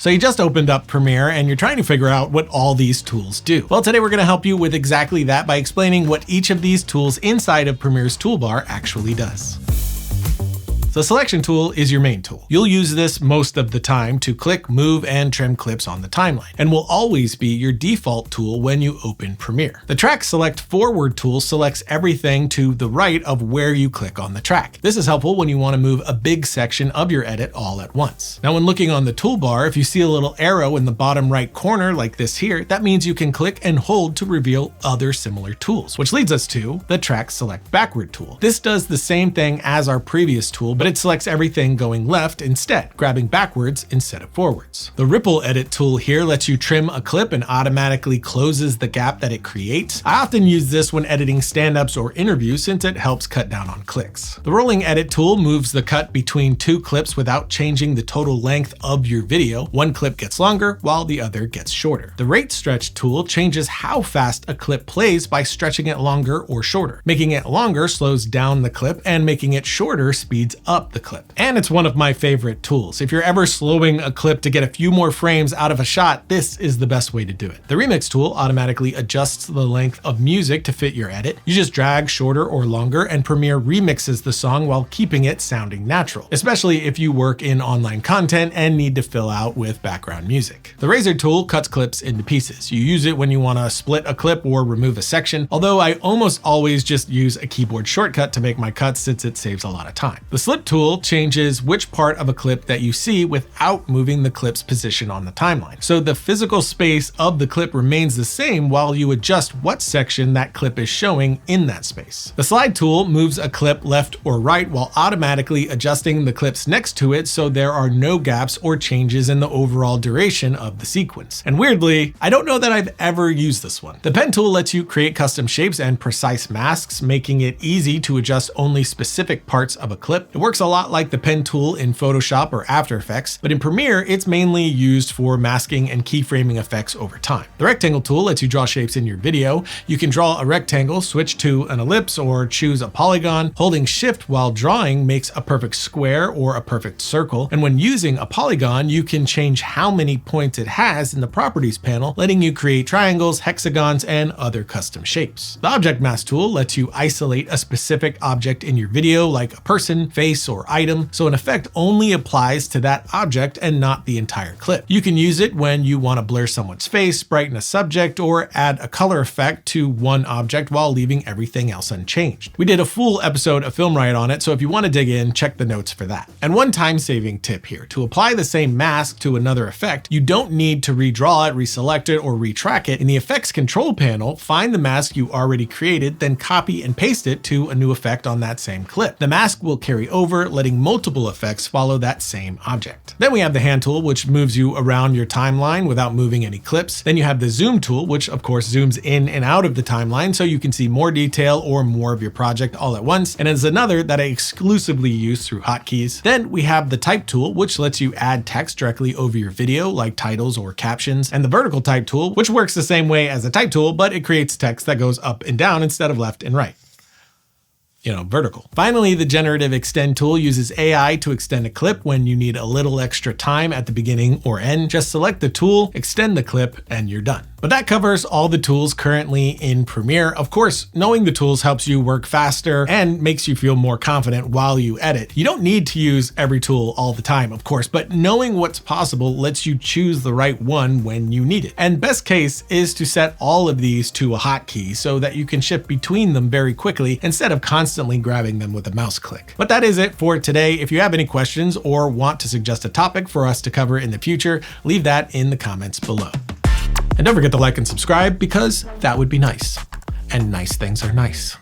So you just opened up Premiere and you're trying to figure out what all these tools do. Well, today we're going to help you with exactly that by explaining what each of these tools inside of Premiere's toolbar actually does. The selection tool is your main tool. You'll use this most of the time to click, move, and trim clips on the timeline, and will always be your default tool when you open Premiere. The track select forward tool selects everything to the right of where you click on the track. This is helpful when you want to move a big section of your edit all at once. Now, when looking on the toolbar, if you see a little arrow in the bottom right corner like this here, that means you can click and hold to reveal other similar tools, which leads us to the track select backward tool. This does the same thing as our previous tool, but it selects everything going left instead, grabbing backwards instead of forwards. The ripple edit tool here lets you trim a clip and automatically closes the gap that it creates. I often use this when editing stand-ups or interviews since it helps cut down on clicks. The rolling edit tool moves the cut between two clips without changing the total length of your video. One clip gets longer while the other gets shorter. The rate stretch tool changes how fast a clip plays by stretching it longer or shorter. Making it longer slows down the clip, and making it shorter speeds up the clip. And it's one of my favorite tools. If you're ever slowing a clip to get a few more frames out of a shot, this is the best way to do it. The remix tool automatically adjusts the length of music to fit your edit. You just drag shorter or longer, and Premiere remixes the song while keeping it sounding natural, especially if you work in online content and need to fill out with background music. The razor tool cuts clips into pieces. You use it when you want to split a clip or remove a section, although I almost always just use a keyboard shortcut to make my cuts since it saves a lot of time. The slip tool changes which part of a clip that you see without moving the clip's position on the timeline. So the physical space of the clip remains the same while you adjust what section that clip is showing in that space. The slide tool moves a clip left or right while automatically adjusting the clips next to it so there are no gaps or changes in the overall duration of the sequence. And weirdly, I don't know that I've ever used this one. The pen tool lets you create custom shapes and precise masks, making it easy to adjust only specific parts of a clip. It works a lot like the pen tool in Photoshop or After Effects, but in Premiere, it's mainly used for masking and keyframing effects over time. The rectangle tool lets you draw shapes in your video. You can draw a rectangle, switch to an ellipse, or choose a polygon. Holding Shift while drawing makes a perfect square or a perfect circle. And when using a polygon, you can change how many points it has in the Properties panel, letting you create triangles, hexagons, and other custom shapes. The Object Mask tool lets you isolate a specific object in your video, like a person, face, or item, so an effect only applies to that object and not the entire clip. You can use it when you want to blur someone's face, brighten a subject, or add a color effect to one object while leaving everything else unchanged. We did a full episode of Film Riot on it, so if you want to dig in, check the notes for that. And one time-saving tip here: to apply the same mask to another effect, you don't need to redraw it, reselect it, or retrack it. In the Effects Control panel, find the mask you already created, then copy and paste it to a new effect on that same clip. The mask will carry over, letting multiple effects follow that same object. Then we have the hand tool, which moves you around your timeline without moving any clips. Then you have the zoom tool, which of course zooms in and out of the timeline so you can see more detail or more of your project all at once, and is another that I exclusively use through hotkeys. Then we have the type tool, which lets you add text directly over your video, like titles or captions, and the vertical type tool, which works the same way as a type tool, but it creates text that goes up and down instead of left and right. Vertical. Finally, the Generative Extend tool uses AI to extend a clip when you need a little extra time at the beginning or end. Just select the tool, extend the clip, and you're done. But that covers all the tools currently in Premiere. Of course, knowing the tools helps you work faster and makes you feel more confident while you edit. You don't need to use every tool all the time, of course, but knowing what's possible lets you choose the right one when you need it. And best case is to set all of these to a hotkey so that you can shift between them very quickly instead of constantly grabbing them with a mouse click. But that is it for today. If you have any questions or want to suggest a topic for us to cover in the future, leave that in the comments below. And don't forget to like and subscribe, because that would be nice. And nice things are nice.